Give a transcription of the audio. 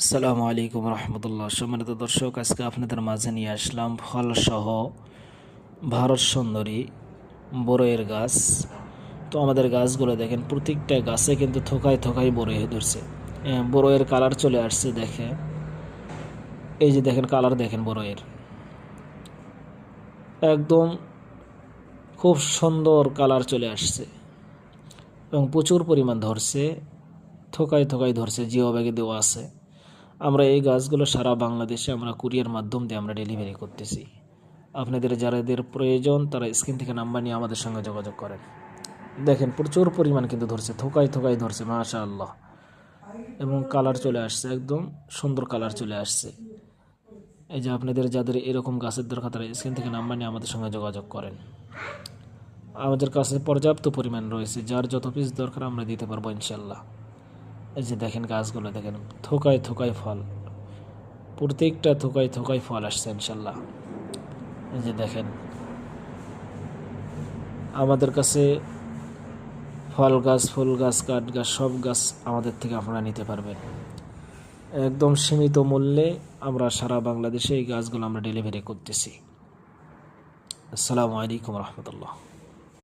আসসালামু আলাইকুম রহমতুল্লাহ। সম্মানিত দর্শক, আজকে আপনাদের মাঝে নিয়ে আসলাম ফলসহ ভারত সুন্দরী বড়ইয়ের গাছ। তো আমাদের গাছগুলো দেখেন, প্রত্যেকটা গাছে কিন্তু থোকায় থোকায় বড়ই ধরছে। বড়ইয়ের কালার চলে আসছে দেখে, এই যে দেখেন কালার দেখেন বড়ইয়ের, একদম খুব সুন্দর কালার চলে আসছে এবং প্রচুর পরিমাণ ধরছে, থোকায় থোকায় ধরছে, জিও ব্যাগে দেওয়া আছে। আমরা এই গাছগুলো সারা বাংলাদেশে আমরা কুরিয়ার মাধ্যম দিয়ে আমরা ডেলিভারি করতেছি। আপনাদের যারাদের প্রয়োজন তারা স্ক্রিন থেকে নাম্বার নিয়ে আমাদের সঙ্গে যোগাযোগ করেন। দেখেন প্রচুর পরিমাণ কিন্তু ধরছে, থোকায় থোকায় ধরছে, মাশাআল্লাহ। এবং কালার চলে আসছে, একদম সুন্দর কালার চলে আসছে। এই যে আপনাদের যাদের এরকম গাছের দরকার তারা স্ক্রিন থেকে নাম্বার নিয়ে আমাদের সঙ্গে যোগাযোগ করেন। আমাদের কাছে পর্যাপ্ত পরিমাণ রয়েছে, যার যত পিস দরকার আমরা দিতে পারবো ইনশাল্লাহ। এই যে দেখেন গাছগুলো দেখেন, থোকায় থোকায় ফল, প্রত্যেকটা থোকায় থোকায় ফল আসছে ইনশাল্লাহ। এই যে দেখেন, আমাদের কাছে ফল গাছ, ফুল গাছ, কাঠ গাছ, সব গাছ আমাদের থেকে আপনারা নিতে পারবেন একদম সীমিত মূল্যে। আমরা সারা বাংলাদেশে এই গাছগুলো আমরা ডেলিভারি করতেছি। আসসালামু আলাইকুম রহমতুল্লাহ।